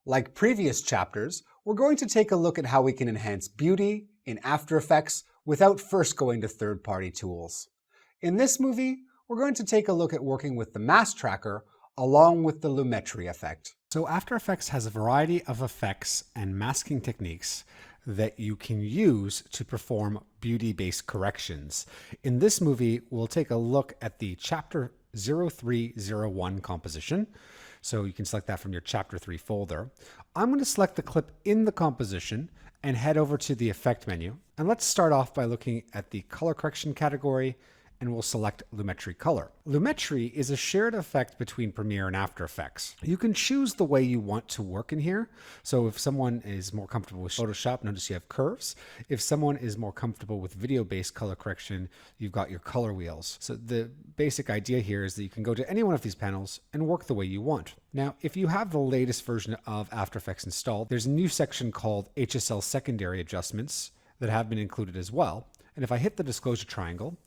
Like previous chapters, we're going to take a look at how we can enhance beauty in After Effects without first going to third-party tools. In this movie, we're going to take a look at working with the mask tracker along with the Lumetri effect. So After Effects has a variety of effects and masking techniques that you can use to perform beauty-based corrections. In this movie, we'll take a look at the Chapter 0301 composition. So you can select that from your Chapter 3 folder. I'm going to select the clip in the composition and head over to the Effect menu. And let's start off by looking at the Color Correction category, and we'll select Lumetri Color. Lumetri is a shared effect between Premiere and After Effects. You can choose the way you want to work in here. So if someone is more comfortable with Photoshop, notice you have curves. If someone is more comfortable with video-based color correction, you've got your color wheels. So the basic idea here is that you can go to any one of these panels and work the way you want. Now, if you have the latest version of After Effects installed, there's a new section called HSL Secondary Adjustments that have been included as well. And if I hit the disclosure triangle,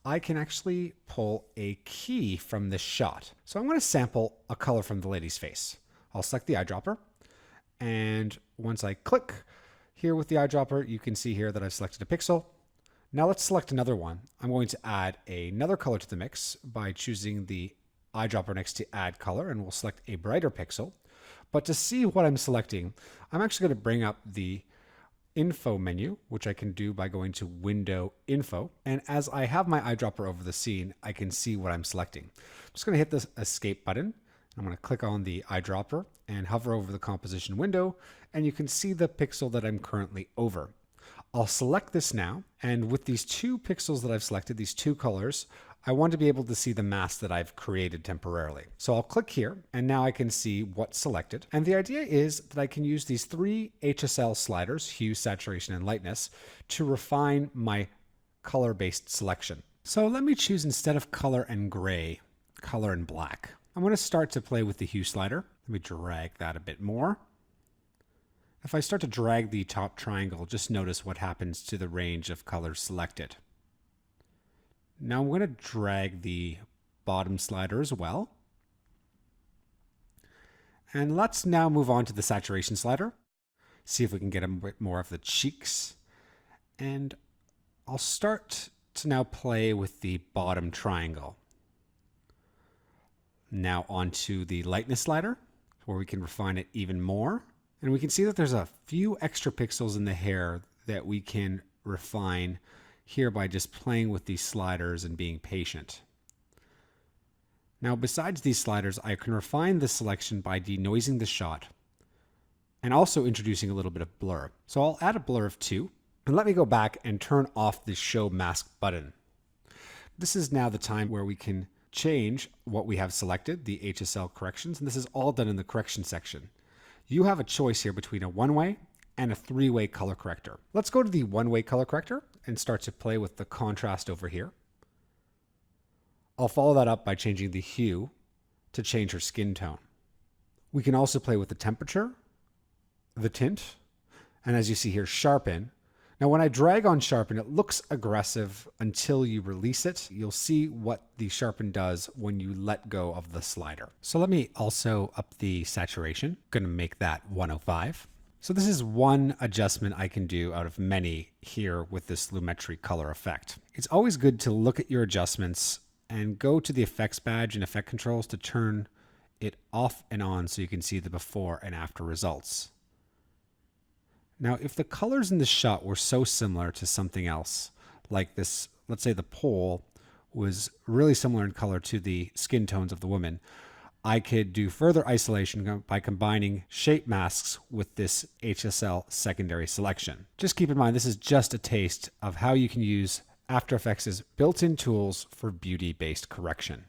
I can actually pull a key from this shot. So I'm going to sample a color from the lady's face. I'll select the eyedropper, and once I click here with the eyedropper, you can see here that I've selected a pixel. Now let's select another one. I'm going to add another color to the mix by choosing the eyedropper next to Add Color, and we'll select a brighter pixel. But to see what I'm selecting, I'm actually going to bring up the Info menu, which I can do by going to Window Info. And as I have my eyedropper over the scene, I can see what I'm selecting. I'm just going to hit this Escape button. I'm going to click on the eyedropper and hover over the composition window, and you can see the pixel that I'm currently over. I'll select this now, and with these two pixels that I've selected, these two colors, I want to be able to see the mask that I've created temporarily. So I'll click here, and now I can see what's selected. And the idea is that I can use these three HSL sliders, hue, saturation, and lightness, to refine my color-based selection. So let me choose, instead of color and gray, color and black. I'm going to start to play with the hue slider. Let me drag that a bit more. If I start to drag the top triangle, just notice what happens to the range of colors selected. Now I'm going to drag the bottom slider as well. And let's now move on to the saturation slider. See if we can get a bit more of the cheeks. And I'll start to now play with the bottom triangle. Now onto the lightness slider, where we can refine it even more. And we can see that there's a few extra pixels in the hair that we can refine here by just playing with these sliders and being patient. Now, besides these sliders, I can refine the selection by denoising the shot and also introducing a little bit of blur. So I'll add a blur of 2, and let me go back and turn off the Show Mask button. This is now the time where we can change what we have selected, the HSL corrections, and this is all done in the correction section. You have a choice here between a one-way and a three-way color corrector. Let's go to the one-way color corrector and start to play with the contrast over here. I'll follow that up by changing the hue to change her skin tone. We can also play with the temperature, the tint, and as you see here, sharpen. Now when I drag on sharpen, it looks aggressive until you release it. You'll see what the sharpen does when you let go of the slider. So let me also up the saturation. I'm going to make that 105. So this is one adjustment I can do out of many here with this Lumetri color effect. It's always good to look at your adjustments and go to the effects badge and effect controls to turn it off and on so you can see the before and after results. Now, if the colors in this shot were so similar to something else, like this, let's say the pole was really similar in color to the skin tones of the woman, I could do further isolation by combining shape masks with this HSL secondary selection. Just keep in mind, this is just a taste of how you can use After Effects' built-in tools for beauty-based correction.